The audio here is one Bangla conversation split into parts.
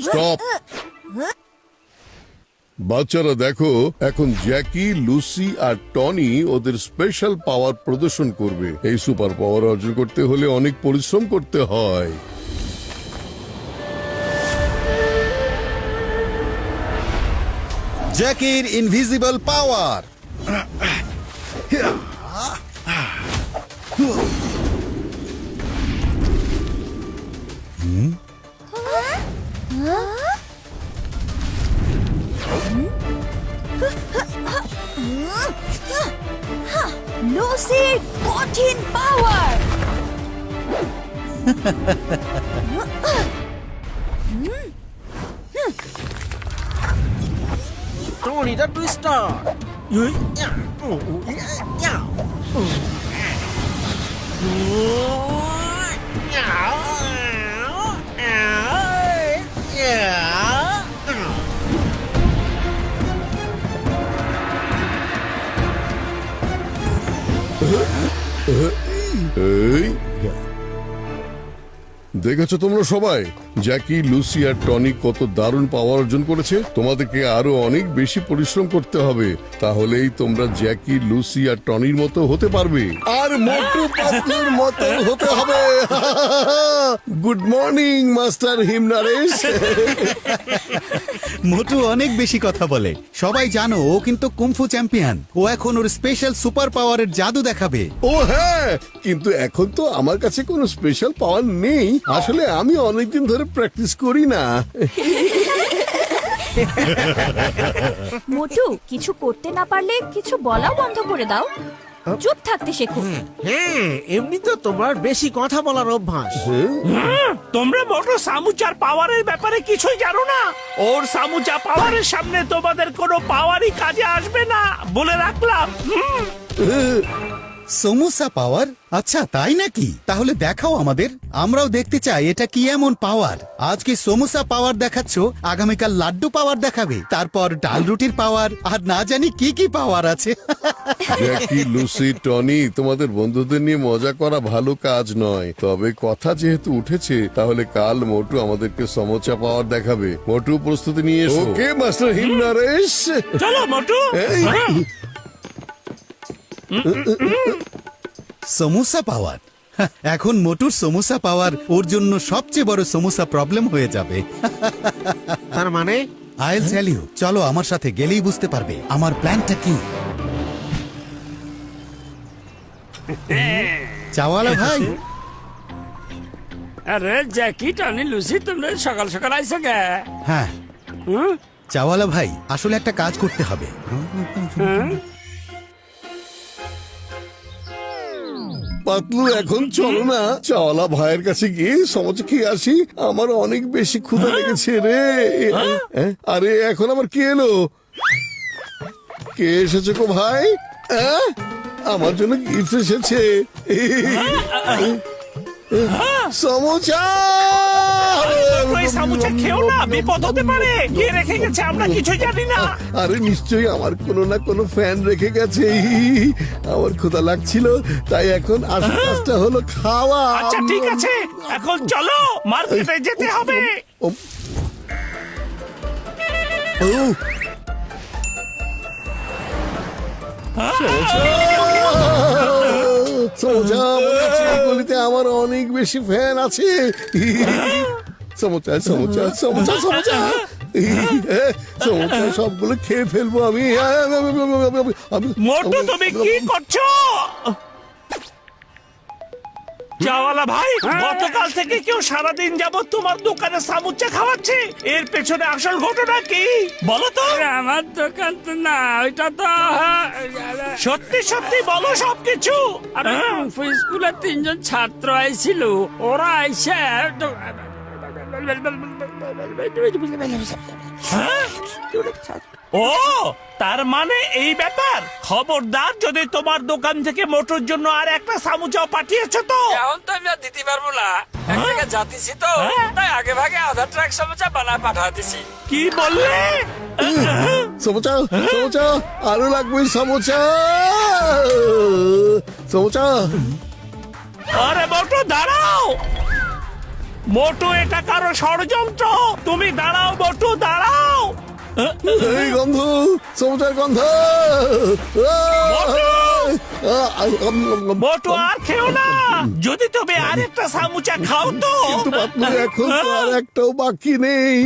স্টপ। বাচ্চারা দেখো, এখন জ্যাকি, লুসি আর টনি ওদের স্পেশাল পাওয়ার প্রদর্শন করবে। এই সুপার পাওয়ার অর্জন করতে হলে অনেক পরিশ্রম করতে হয়। জ্যাকির ইনভিজিবল পাওয়ার। লুসির কঠিন পাওয়ার। Tony the Twister. এই দেখেছো তোমরা সবাই, জ্যাকি, লুসি আর টনি কত দারুণ পাওয়ার অর্জন করেছে। তোমাদেরকে আরো অনেক বেশি পরিশ্রম করতে হবে, তাহলেই তোমরা জ্যাকি, লুসি আর টনির মতো হতে পারবে, আর মোটু পাতলুর মতো হতে হবে। গুড মর্নিং মাস্টার হিমনারেশ। মোটু অনেক বেশি কথা বলে। সবাই জানো ও কিন্তু কুমফু চ্যাম্পিয়ন। ও এখন ওর স্পেশাল সুপার পাওয়ারের জাদু দেখাবে। ও হ্যাঁ, কিন্তু এখন তো আমার কাছে কোনো স্পেশাল পাওয়ার নেই। আসলে আমি অনেকদিন ধরে প্র্যাকটিস করি না। মোটু, কিছু করতে না পারলে কিছু বলাও বন্ধ করে দাও। চুপ থাকতে শেখো। হ্যাঁ, এমনি তো তোমার বেশি কথা বলার অভ্যাস। তোমরা মোটো সামুচার পাওয়ারের ব্যাপারে কিছুই জানো না। ওর সামুচা পাওয়ারের সামনে তোমাদের কোনো পাওয়ারই কাজে আসবে না, বলে রাখলাম। সমোসা পাওয়ার? আচ্ছা তাই নাকি? তাহলে দেখাও আমাদের, আমরাও দেখতে চাই এটা কি এমন পাওয়ার। আজকে সমোসা পাওয়ার দেখাচ্ছ, আগামীকাল লাড্ডু পাওয়ার দেখাবে, তারপর ডাল রুটির পাওয়ার, আর না জানি কি কি পাওয়ার আছে। জ্যাকি, লুসি, টনি, তোমাদের বন্ধুদের নিয়ে মজা করা ভালো কাজ নয়। তবে কথা যেহেতু উঠেছে, তাহলে কাল মোটু আমাদেরকে সমোচা পাওয়ার দেখাবে। মোটু, প্রস্তুতি নিয়ে এসো। ওকে মাস্টার হিমনারেশ। চলো মোটু। সমোসা পাওয়ার? এখন মোটুর সমোসা পাওয়ার ওর জন্য সবচেয়ে বড় সমোসা প্রবলেম হয়ে যাবে। তার মানে আইল টেল ইউ, চলো আমার সাথে গেলেই বুঝতে পারবে আমার প্ল্যানটা কি। চাওয়ালা ভাই, আরে জ্যাকি, টনি, লুসি, তোমরা সকাল সকাল আইসো গে? হ্যাঁ চাওয়ালা ভাই, আসলে একটা কাজ করতে হবে। পাতলু, এখন চলো না, চাওয়ালা ভাইয়ের কাছে গিয়ে সমোচা খেয়ে আসি। আমার অনেক বেশি ক্ষুধা লেগেছে রে। আরে এখন আবার কে এলো? কে এসেছে গো ভাই? আমার জন্য গিফট এসেছে। সমোচা। ওই সামুচা খেও না, বিপদ হতে পারে। কে রেখে গেছে আমরা কিছুই জানি না। আরে নিশ্চয়ই আমার কোনো না কোনো ফ্যান রেখে গেছে। আমার ক্ষুধা লাগছিল, তাই এখন আসল কাজটা হলো খাওয়া। আচ্ছা ঠিক আছে, এখন চলো, মার্কেটে যেতে হবে। সমোচা, গলিতে আমার অনেক বেশি ফ্যান আছে। সমোচা সমোচা সমোচা সমোচা সমোচা সবগুলো খেয়ে ফেলবো আমি। মোটু, তুমি কি করছো? চাওয়ালা ভাই, গতকাল থেকে কেউ সারাদিন যাবত তোমার দোকানে সামুচা খাওয়াচ্ছে। এর পেছনে আসল ঘটনা কি বলো তো? আমার দোকান তো না, ওইটা তো সত্যি সত্যি বলো সবকিছু। স্কুলের 3 জন ছাত্র আইছিল, ওরা আইসে ও, তার মানে এই ব্যাপার। খবরদার, যদি তোমার দোকান থেকে মোটর জন্য আর একটা সামুচাও পাঠিয়েছো তো। এখন তো আমি আর দিতে পারবো না, এক জায়গায় যাতেছি তো, তাই আগে ভাগে আধা ট্রাক সমোচা বানায় পাঠাতেছি। কি বললে? সমোচা সমোচা আরো লাগবে সমোচা সমোচা। আরে মোটর দাঁড়াও। মোটু এটা কারো ষড়যন্ত্র। তুমি দাঁড়াও মোটু, দাঁড়াও। এই গন্ধ, সমুচার গন্ধ। মোটু আর খেও না, যদি তুমি আরেকটা সামুচা খাও তো। কিন্তু পাতলু এখন তো আর একটাও বাকি নেই।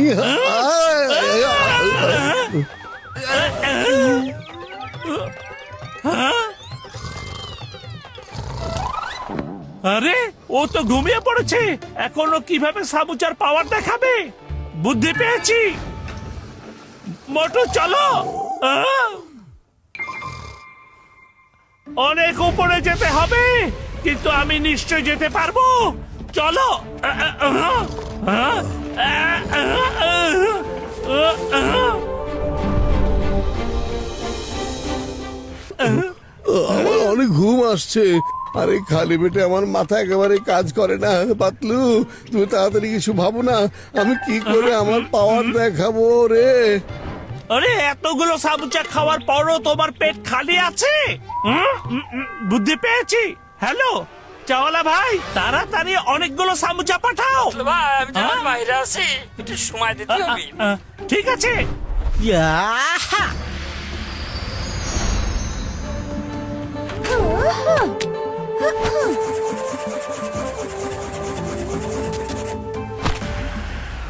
আরে ও তো ঘুমিয়ে পড়েছে, এখনো কিভাবে সামুচার পাওয়ার দেখাবে? বুদ্ধি পেয়েছি, মোটু চলো। অনেক উপরে যেতে হবে, কিন্তু আমি নিশ্চয় যেতে পারবো। চলো। আমার অনেক ঘুম আসছে। আরে খালি পেটে আমার মাথা একেবারে কাজ করে না। পাতলু, তুমি তাড়াতাড়ি কিছু ভাবো না, আমি কি করে আমার পাওয়ার দেখাবো রে। আরে এতগুলো সামুচা খাওয়ার পরও তোমার পেট খালি আছে? বুদ্ধি পেয়েছি। হ্যালো চাওয়ালা ভাই, তাড়াতাড়ি অনেকগুলো সামুচা পাঠাও। ভাই আমি যখন বাইরে আছি, একটু সময় দিতে হবে। ঠিক আছে। ইয়াহা!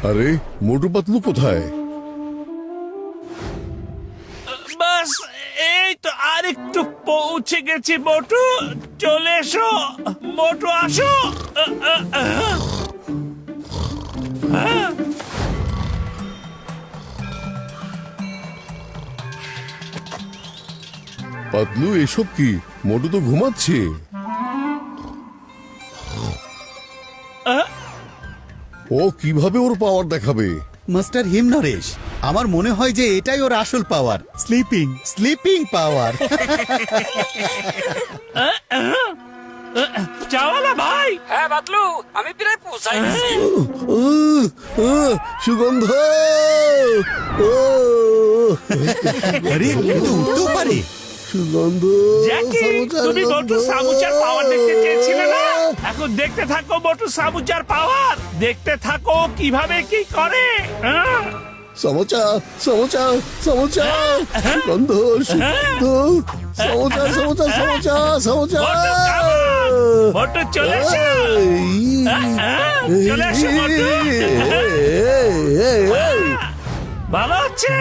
আরে মোটু পাতলু কোথায়? বাস এই তো আরেকটু পৌঁছে গেছি। মোটু চলে এসো, মোটু আসো। পাতলু এসব কি? মোটু তো ঘুমাচ্ছে। ও কিভাবে ওর পাওয়ার দেখাবে? মাস্টার হিমনরেশ, আমার মনে হয় যে এটাই ওর আসল পাওয়ার, স্লিপিং স্লিপিং পাওয়ার। চাওয়ালা ভাই, হ্যাঁ বাতলু, আমি প্রায় পৌঁছাই গেছি। সুগন্ধ। আরে ও তো উঠতেও পারে। সুগন্ধ। জ্যাকি, তুমি মোটু সামুচার পাওয়ার দেখতে চেয়েছিলে না? এখন দেখতে থাকো মোটু সামুচার পাওয়ার, দেখতে থাকো কিভাবে কি করে। সমোচা সমোচা সমোচা সুগন্ধ সুগন্ধ সমোচা সমোচা সমোচা সমোচা। মোটু চলে এসো, চলে এসো মোটু। ভালো হচ্ছে,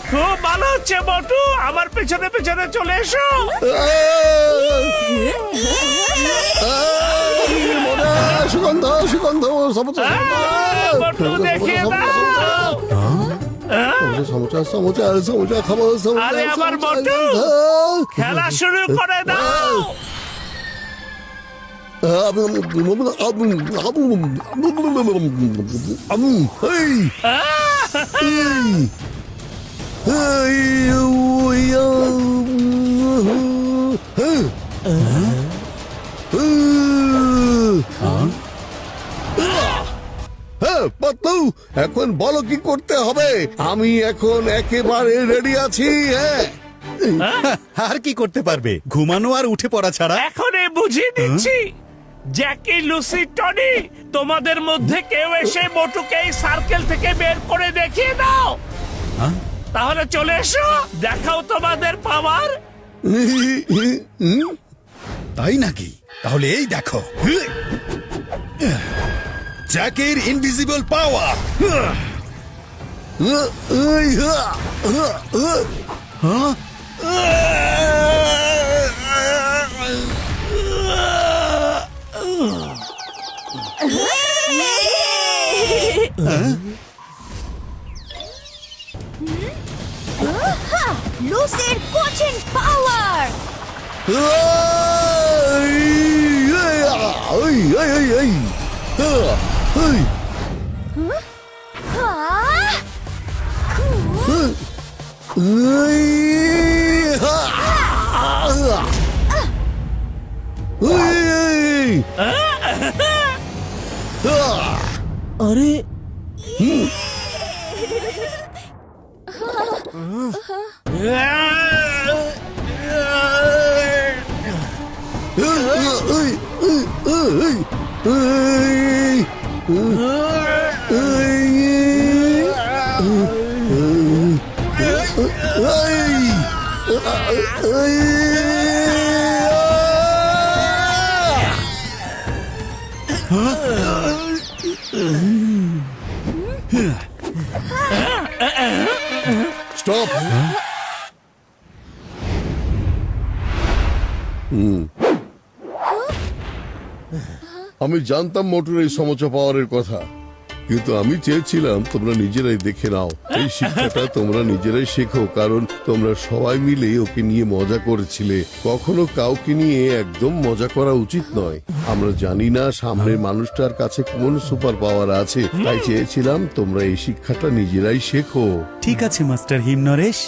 খুব ভালো হচ্ছে মোটু। আমার পেছনে পেছনে চলে এসো। সুগন্ধ সুগন্ধ সমোচা মোটু দেখিয়ে দাও। সমোচা সমোচা সমোচা খাবো। আরে আমার মোটু, খেলা শুরু করে দাও। পাতলু, এখন বলো কি করতে হবে? আমি এখন একেবারে রেডি আছি। আর কি করতে পারবে? ঘুমানো আর উঠে পড়া ছাড়া। এখনই বুঝিয়ে দিচ্ছি। জ্যাকি, লুসি, টনি, তোমাদের মধ্যে কেউ এসে মোটুকে এই সার্কেল থেকে বের করে দেখিয়ে দাও। তাহলে চলে এসো, দেখাও তোমাদের পাওয়ার। তাই নাকি? তাহলে এই দেখো, জ্যাকের ইনভিজিবল পাওয়ার। লুসির কোচিং পাওয়ার। আরে স্টপ! আমি জানতাম মোটর এই সমস্যা পাওয়ারের কথা, কিন্তু আমি চেয়েছিলাম তোমরা নিজেরাই দেখে নাও। এই শিক্ষাটা তোমরা নিজেরাই শেখো, কারণ তোমরা সবাই মিলে ওকে নিয়ে মজা করেছিলে। কখনো কাউকে নিয়ে একদম মজা করা উচিত নয়। আমরা জানি না সামনের মানুষটার কাছে কোন সুপার পাওয়ার আছে, তাই চেয়েছিলাম তোমরা এই শিক্ষাটা নিজেরাই শেখো। ঠিক আছে মাস্টার হিমনরেশ।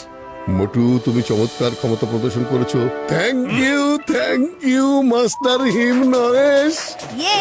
মোটু, তুমি চমৎকার ক্ষমতা প্রদর্শন করেছো। থ্যাংক ইউ মাস্টার হিম নরেশ। ইয়ে